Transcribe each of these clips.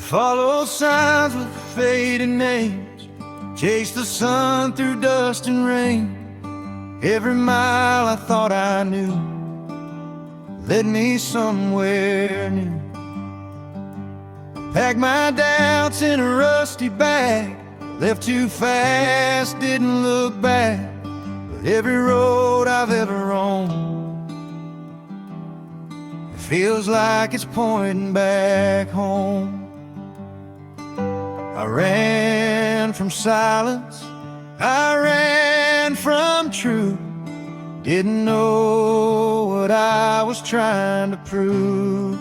Follow signs with fading names, chase the sun through dust and rain. Every mile I thought I knew led me somewhere new. Packed my doubts in a rusty bag, left too fast, didn't look back. But every road I've ever roamed, it feels like it's pointing back home. I ran from silence, I ran from truth. Didn't know what I was trying to prove.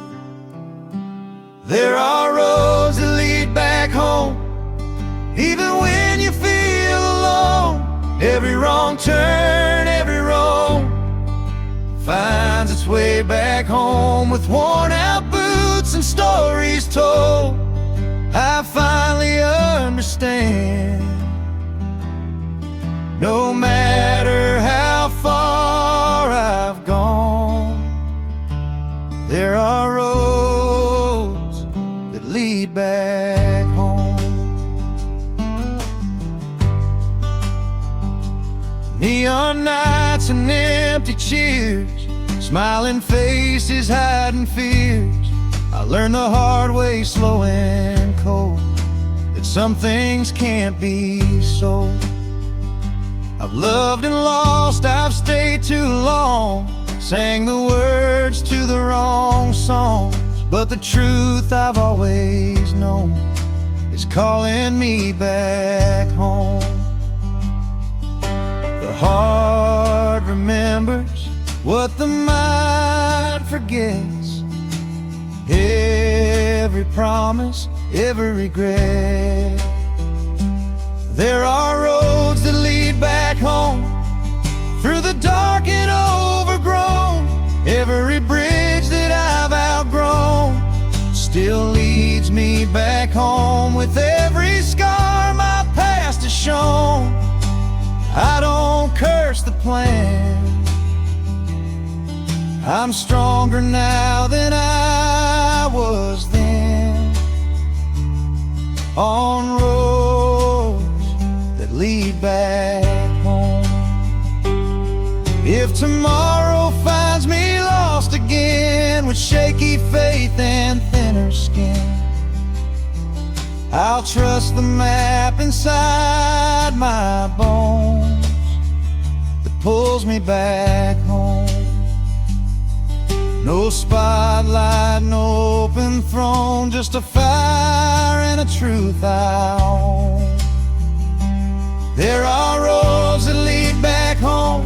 There are roads that lead back home, even when you feel alone. Every wrong turn, every road finds its way back home. With worn out boots and stories told, I finally understand. No matter how far I've gone, there are roads that lead back home. Neon nights and empty cheers, smiling faces hiding fears. I learned the hard way, slow and cold, that some things can't be sold. I've loved and lost, I've stayed too long, sang the words to the wrong songs. But the truth I've always known is calling me back home. The heart remembers what the mind forgets. Every promise, every regret. There are roads that lead back home, through the dark and overgrown. Every bridge that I've outgrown still leads me back home. With every scar my past has shown, I don't curse the plan. I'm stronger now than I was then, on roads that lead back home. If tomorrow finds me lost again, with shaky faith and thinner skin, I'll trust the map inside my bones that pulls me back home. No spotlight, no open throne, just a fire and a truth I own. There are roads that lead back home,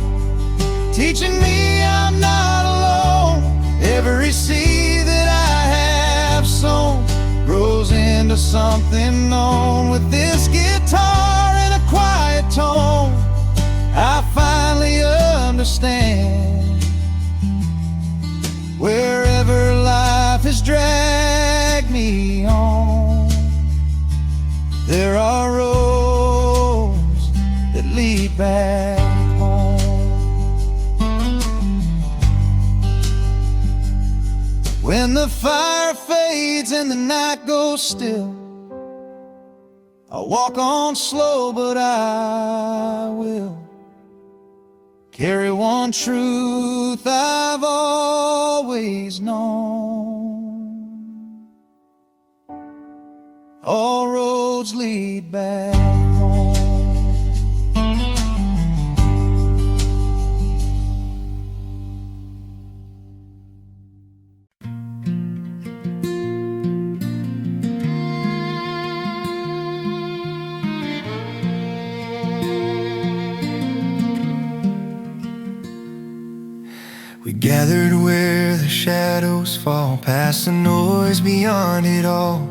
teaching me I'm not alone. Every seed that I have sown grows into something known. With this guitar and a quiet tone, I finally understand. Wherever life has dragged me on, there are roads that lead back home. When the fire fades and the night goes still, I'll walk on slow, but I will carry one truth I've always known. All roads lead back home. We gathered where the shadows fall, past the noise, beyond it all.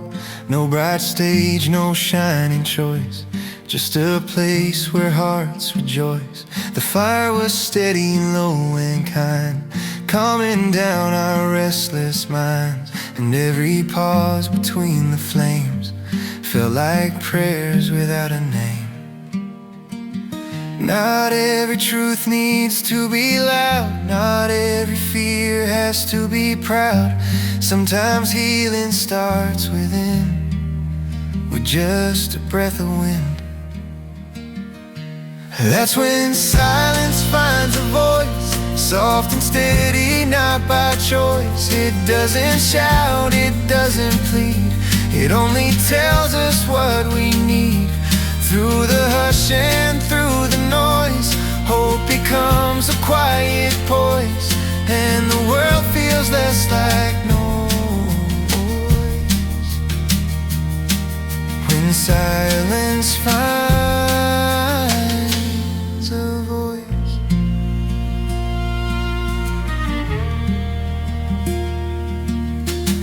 No bright stage, no shining choice, just a place where hearts rejoice. The fire was steady, low and kind, calming down our restless minds. And every pause between the flames felt like prayers without a name. Not every truth needs to be loud, not every fear has to be proud. Sometimes healing starts within. just a breath of wind. That's when silence finds a voice, soft and steady, not by choice. It doesn't shout, it doesn't plead, it only tells us what we need. Through the hush and through the noise, hope becomes a quiet poise, and the world feels less like noise. When silence finds a voice.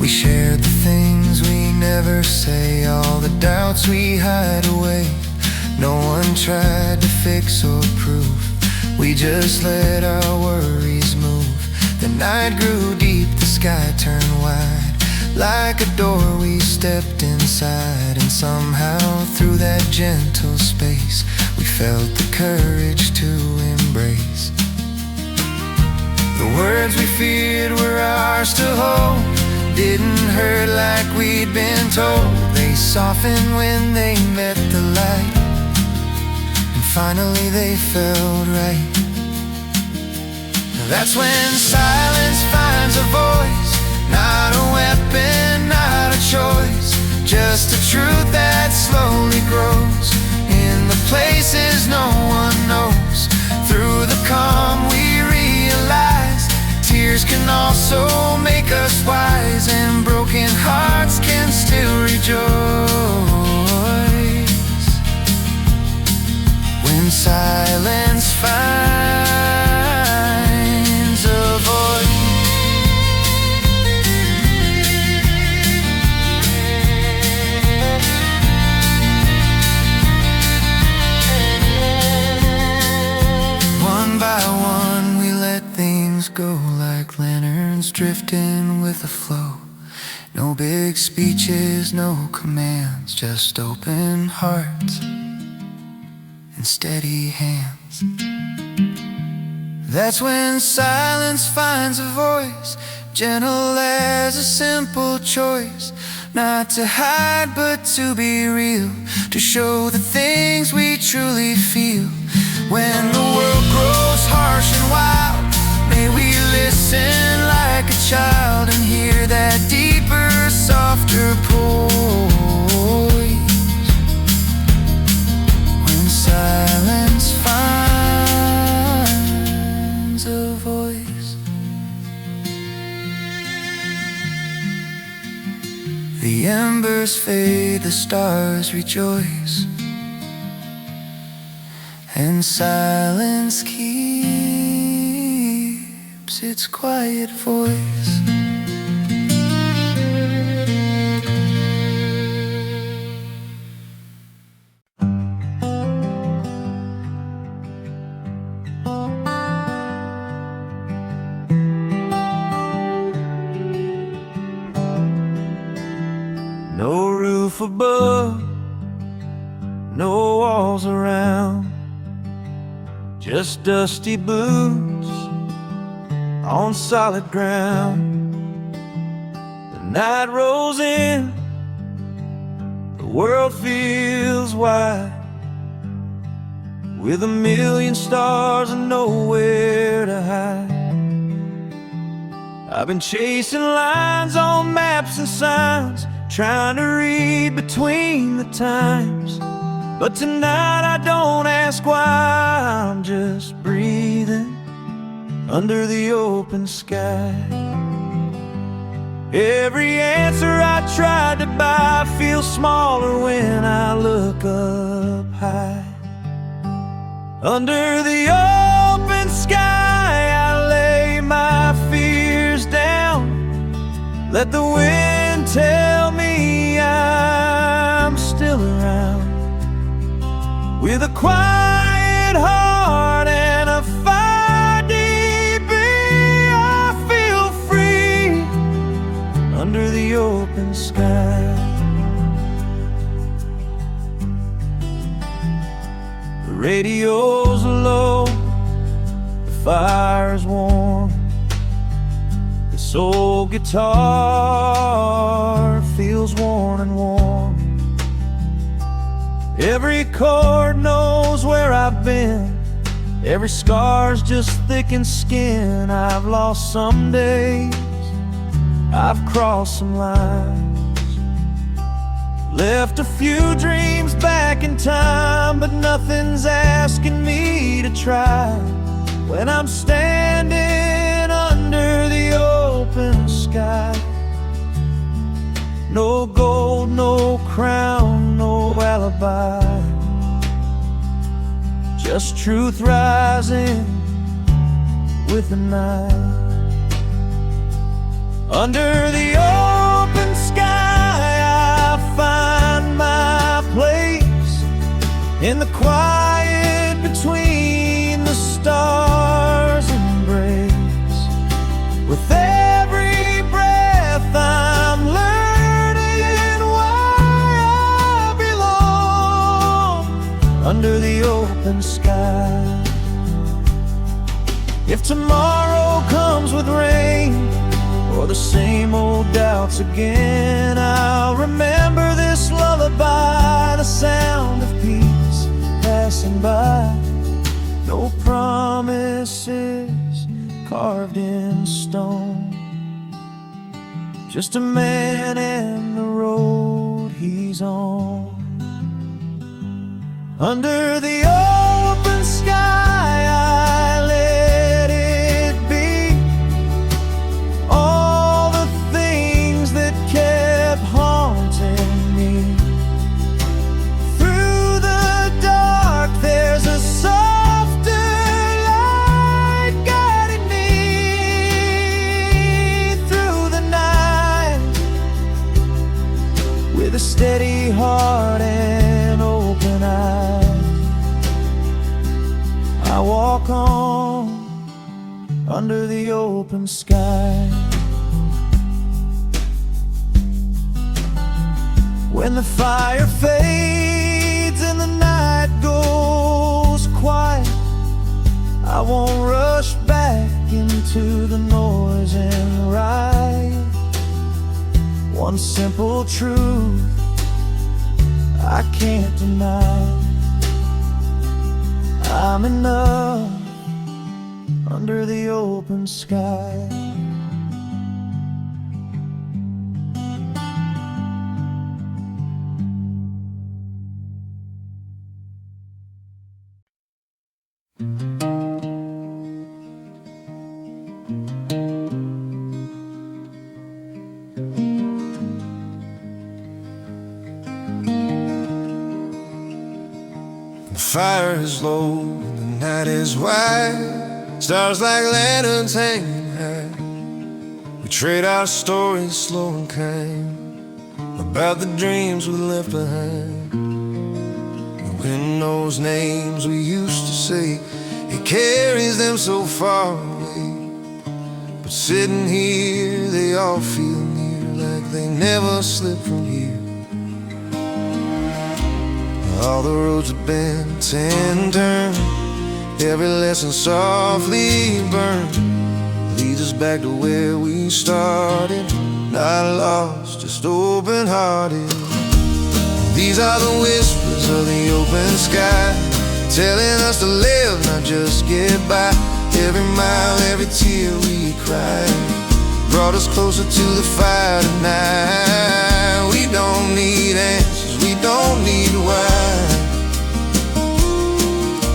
We shared the things we never say, all the doubts we hide away. No one tried to fix or prove, we just let our worries move. The night grew deep, the sky turned wide. Like a door we stepped inside, and somehow through that gentle space we felt the courage to embrace. The words we feared were ours to hold, didn't hurt like we'd been told. They softened when they met the light, finally they felt right. That's when silence finds a voice, not a weapon, not a choice, just a truth that slowly grows in the places no one knows. Through the calm we realize tears can also make us wise, and broken hearts can still rejoice. When silence finds a voice. One by one we let things go, like lanterns drifting with the flow. No big speeches, no commands, just open hearts and steady hands. That's when silence finds a voice, gentle as a simple choice, not to hide but to be real, to show the things we truly feel. When the world grows harsh and wild, may we listen like a child and hear that deeper, softer poise. Silence finds a voice. The embers fade, the stars rejoice, and silence keeps its quiet voice. No roof above, no walls around, just dusty boots on solid ground. The night rolls in, the world feels wide, with a million stars and nowhere to hide. I've been chasing lines on maps and signs, trying to read between the times. But tonight I don't ask why, I'm just breathing under the open sky. Every answer I tried to buy feels smaller when I look up high. Under the open sky I lay my fears down, let the wind tell me I'm still around. With a quiet heart and a fire deep in me, I feel free under the open sky. The radio's low, the fire's warm, this old guitar feels worn and warm. Every chord knows where I've been. Every scar's just thickened skin. I've lost some days, I've crossed some lines, left a few dreams back in time, but nothing's asking me to try. When I'm standing under the open sky, no gold, no crown, no alibi, just truth rising with the night. Under the open sky I find my place, in the quiet between the stars' embrace. With every breath I'm learning why I belong under the open sky. If tomorrow comes with rain or the same old doubts again, I'll remember this lullaby, the sound of peace passing by. No promises carved in stone, just a man and the road he's on. Under the open sky I let it be, all the things that kept haunting me. Through the dark there's a softer light guiding me through the night. With a steady heart and open eyes, I walk on under the open sky. When the fire fades and the night goes quiet, I won't rush back into the noise and riot. One simple truth I can't deny: I'm enough under the open sky. The fire is low, the night is wide, stars like lanterns hanging high. We trade our stories slow and kind about the dreams we left behind. The wind knows names we used to say, it carries them so far away. But sitting here they all feel near, like they never slip from here. All the roads have been 10 turned, every lesson softly burned, leads us back to where we started. Not lost, just open-hearted. These are the whispers of the open sky, telling us to live, not just get by. Every mile, every tear we cried brought us closer to the fire tonight. We don't need answers, we don't need why,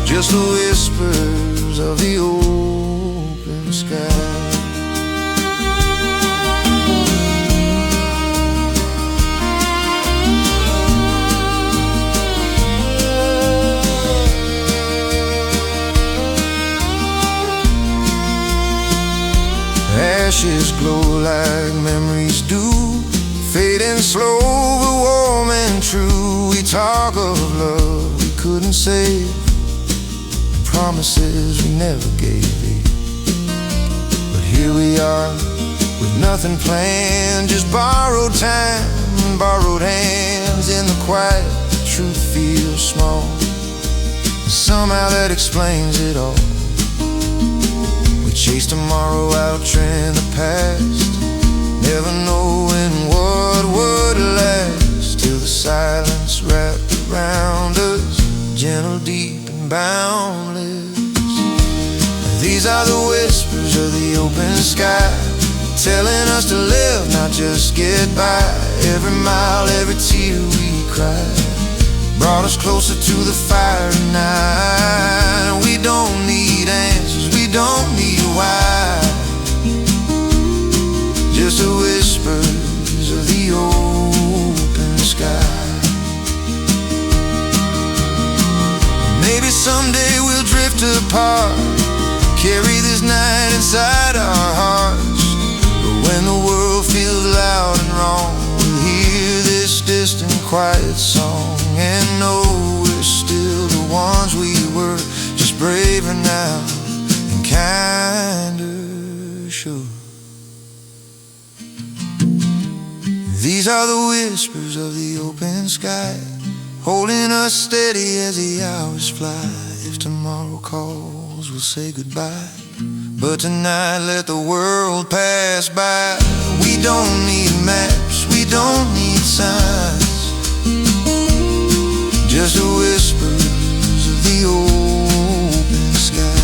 just the whispers of the open sky. Ashes glow like memories do, fading slow but warm and true. We talk of love we couldn't save, promises we never gave. But here we are with nothing planned, just borrowed time and borrowed hands. In the quiet, the truth feels small, somehow that explains it all. We chase tomorrow out, trend the past, never knowing what would last, till the silence wrapped around open sky, telling us to live, not just get by. Every mile, every tear we cried brought us closer to the fire tonight. We don't need answers, we don't need why, just the whispers of the open sky. Maybe someday we'll drift apart, carry this night inside our hearts. But when the world feels loud and wrong, we'll hear this distant quiet song and know we're still the ones we were, just braver now and kinder sure. These are the whispers of the open sky, holding us steady as the hours fly. If tomorrow calls, we'll say goodbye, but tonight let the world pass by. We don't need maps, we don't need signs, just the whispers of the open sky.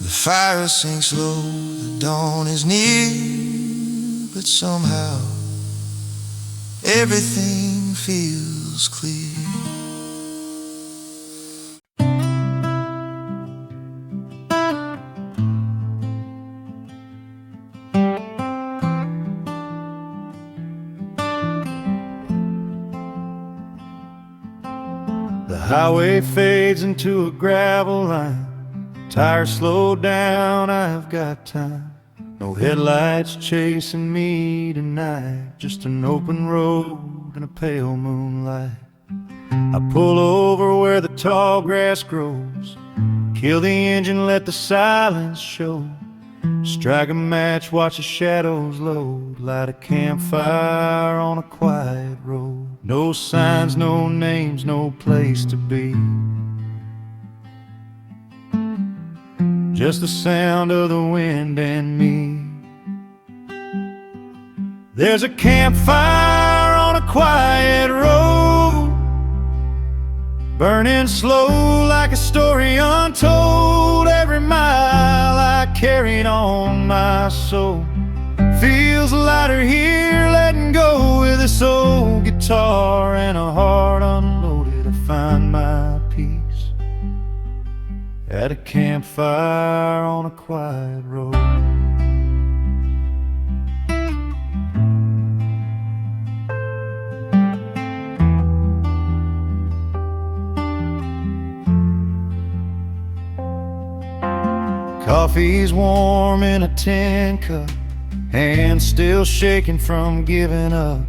The fire sinks low, the dawn is near, but somehow everything feels clear. The highway fades into a gravel line. Tires slow down, I've got time. No headlights chasing me tonight, just an open road and a pale moonlight. I pull over where the tall grass grows, kill the engine, let the silence show. Strike a match, watch the shadows load, light a campfire on a quiet road. No signs, no names, no place to be, just the sound of the wind and me. There's a campfire on a quiet road, burning slow like a story untold. Every mile I carried on my soul feels lighter here, letting go with this old guitar and a heart unloaded. I find my peace at a campfire on a quiet road. Coffee's warm in a tin cup, hands still shaking from giving up.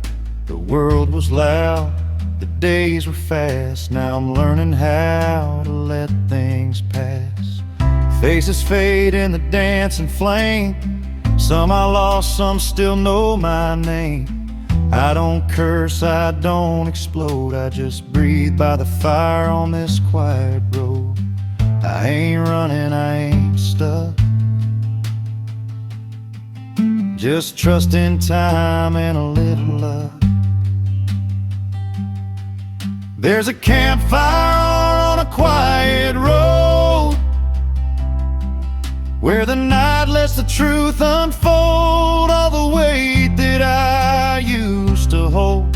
The world was loud, the days were fast. Now I'm learning how to let things pass. Faces fade in the dancing flame, some I lost, some still know my name. I don't curse, I don't explode, I just breathe by the fire on this quiet road. I ain't running, I ain't stuck, just trusting time and a little luck. There's a campfire on a quiet road, where the night lets the truth unfold. All the weight that I used to hold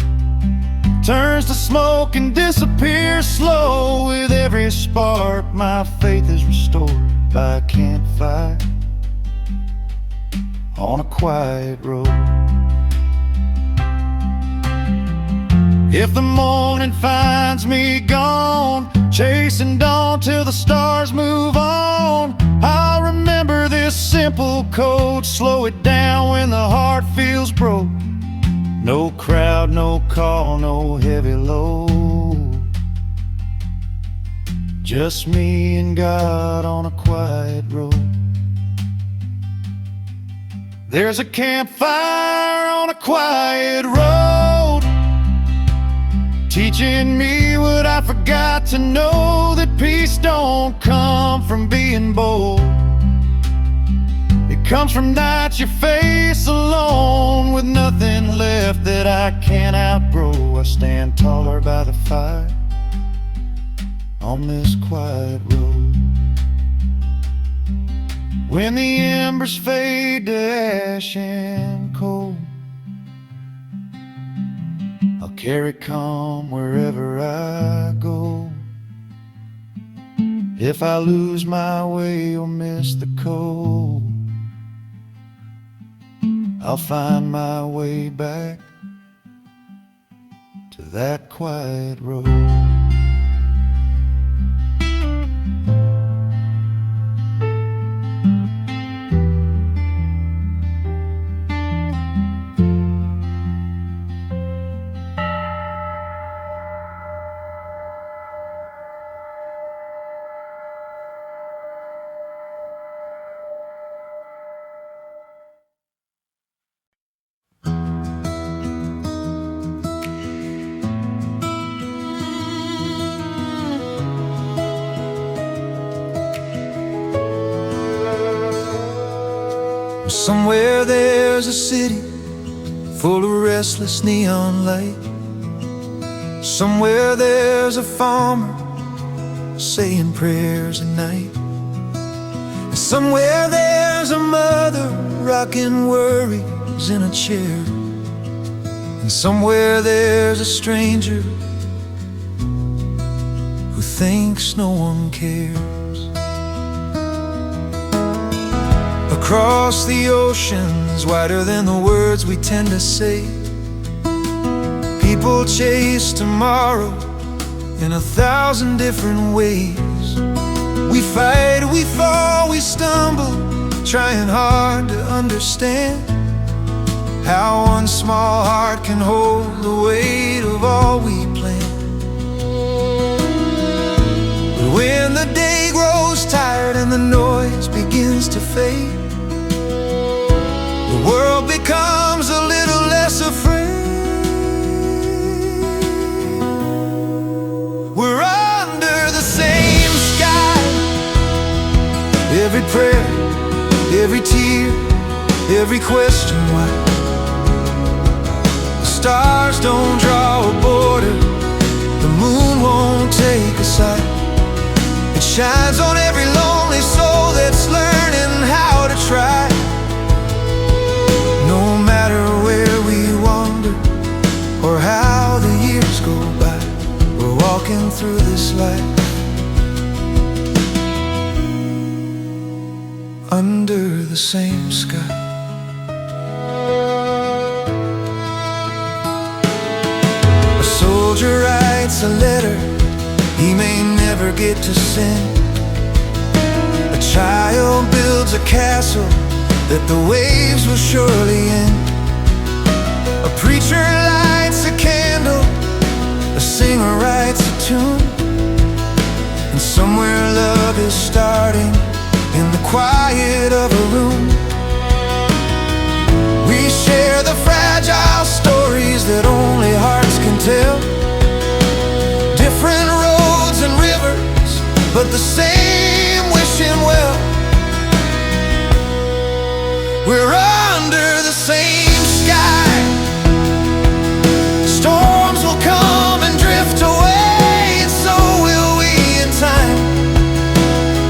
turns to smoke and disappears slow. With every spark my faith is restored by a campfire on a quiet road. If the morning finds me gone, chasing dawn till the stars move on, I'll remember this simple code. Slow it down when the heart feels broke. No crowd, no call, no heavy load, just me and God on a quiet road. There's a campfire on a quiet road, teaching me what I forgot to know, that peace don't come from being bold. It comes from nights you face alone, with nothing left that I can't outgrow. I stand taller by the fire on this quiet road. When the embers fade to ash and cold, I'll carry calm wherever I go. If I lose my way or miss the code, I'll find my way back to that quiet road. Somewhere there's a city full of restless neon light. Somewhere there's a farmer saying prayers at night. And somewhere there's a mother rocking worries in a chair. And somewhere there's a stranger who thinks no one cares. Across the oceans, wider than the words we tend to say, people chase tomorrow in 1,000 different ways. We fight, we fall, we stumble, trying hard to understand how one small heart can hold the weight of all we plan. But when the day grows tired and the noise begins to fade, the world becomes a little less afraid. We're under the same sky. Every prayer, every tear, every question why. The stars don't draw a border, the moon won't take a side. It shines on every lonely soul that's learning how to try. No matter where we wander or how the years go by, we're walking through this life under the same sky. A soldier writes a letter he may never get to send. A child builds a castle that the waves will surely end. A preacher lights a candle, a singer writes a tune, and somewhere love is starting in the quiet of a room. We share the fragile stories that only hearts can tell. Different roads and rivers, but the same wishing well. We're under the same sky. Storms will come and drift away, and so will we in time.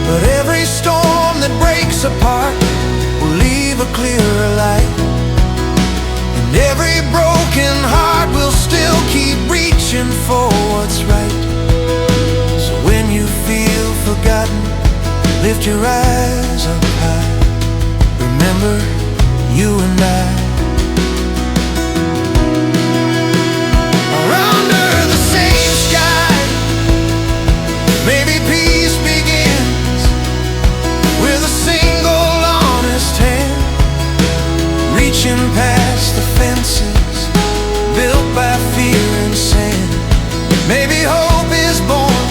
But every storm that breaks apart will leave a clearer light. And every broken heart will still keep reaching for what's right. So when you feel forgotten, lift your eyes up high. Remember, you and I are under the same sky. Maybe peace begins with a single honest hand, reaching past the fences built by fear and sand. Maybe hope is born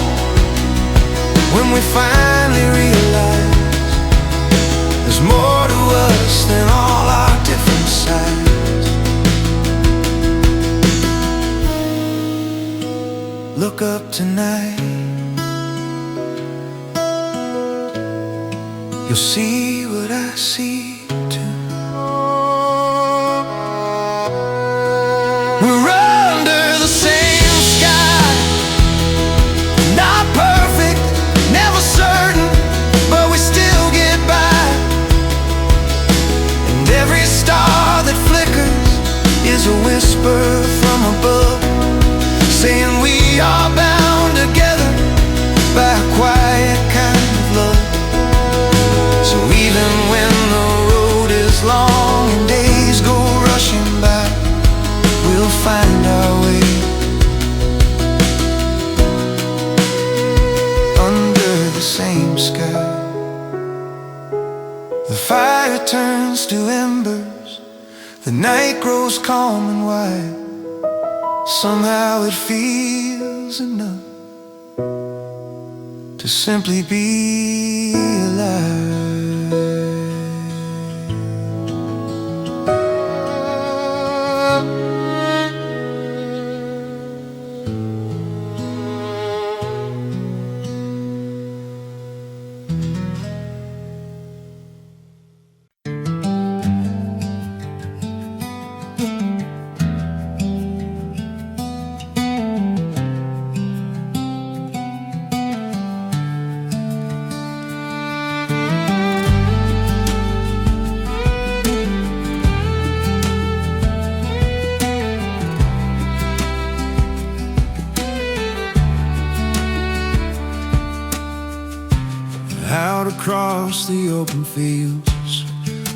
when we finally realize there's more to us than all our different sides. Look up tonight, you'll see what I see. whisper from above, saying we are bound together by a quiet kind of love. So even when the road is long and days go rushing by, we'll find our way under the same sky. The fire turns to embers, the night grows calm and wide. Somehow it feels enough to simply be alive. Out across the open fields,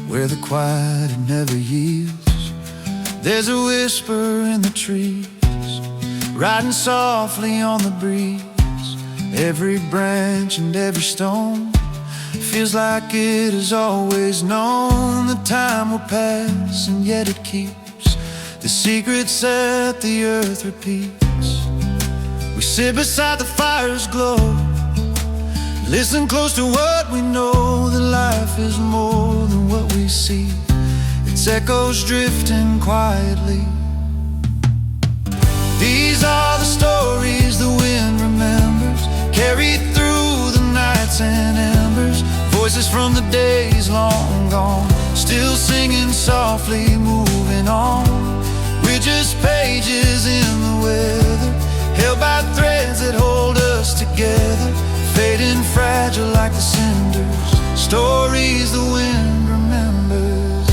where the quiet it never yields, there's a whisper in the trees, riding softly on the breeze. Every branch and every stone feels like it has always known that time will pass, and yet it keeps the secrets that the earth repeats. We sit beside the fire's glow, listen close to what we know, that life is more than what we see. Its echoes drifting quietly. These are the stories the wind remembers, carried through the nights and embers. Voices from the days long gone, still singing softly, moving on. We're just pages in the weather, held by threads that hold us together, fading fragile like the cinders, stories the wind remembers.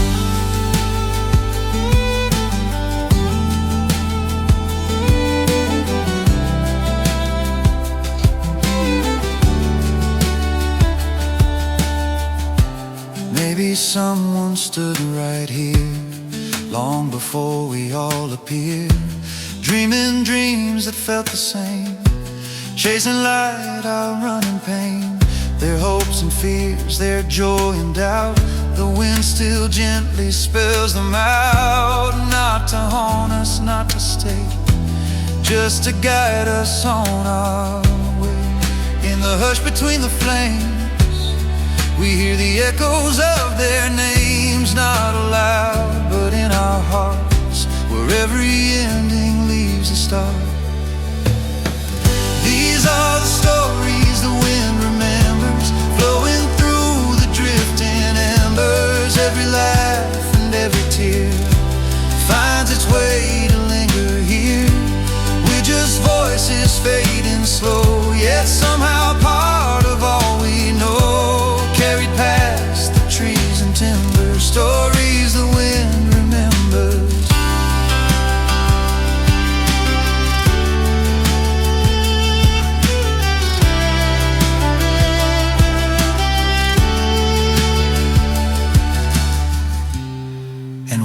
Maybe someone stood right here long before we all appeared, dreaming dreams that felt the same, chasing light, outrunning pain. Their hopes and fears, their joy and doubt, the wind still gently spells them out. Not to haunt us, not to stay, just to guide us on our way. In the hush between the flames, we hear the echoes of their names, not aloud, but in our hearts, where every ending leaves a start. These are the stories the wind remembers, flowing through the drifting embers. Every laugh and every tear finds its way to linger here. We're just voices fading slow, yet somehow part of all we know, carried past the trees and timber, stories the wind remembers.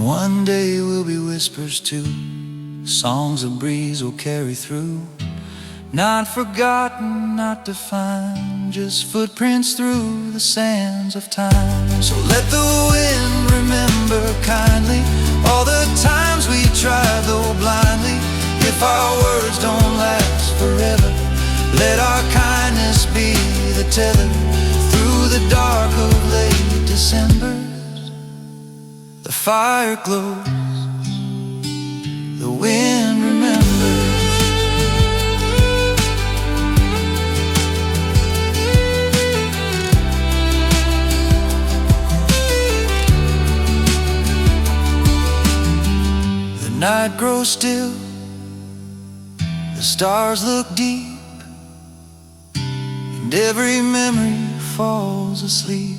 One day we'll be whispers too, songs a breeze will carry through, not forgotten, not defined, just footprints through the sands of time. So let the wind remember kindly all the times we tried though blindly. If our words don't last forever, let our kindness be the tether through the dark of late December. The fire glows, the wind remembers. The night grows still, the stars look deep, and every memory falls asleep.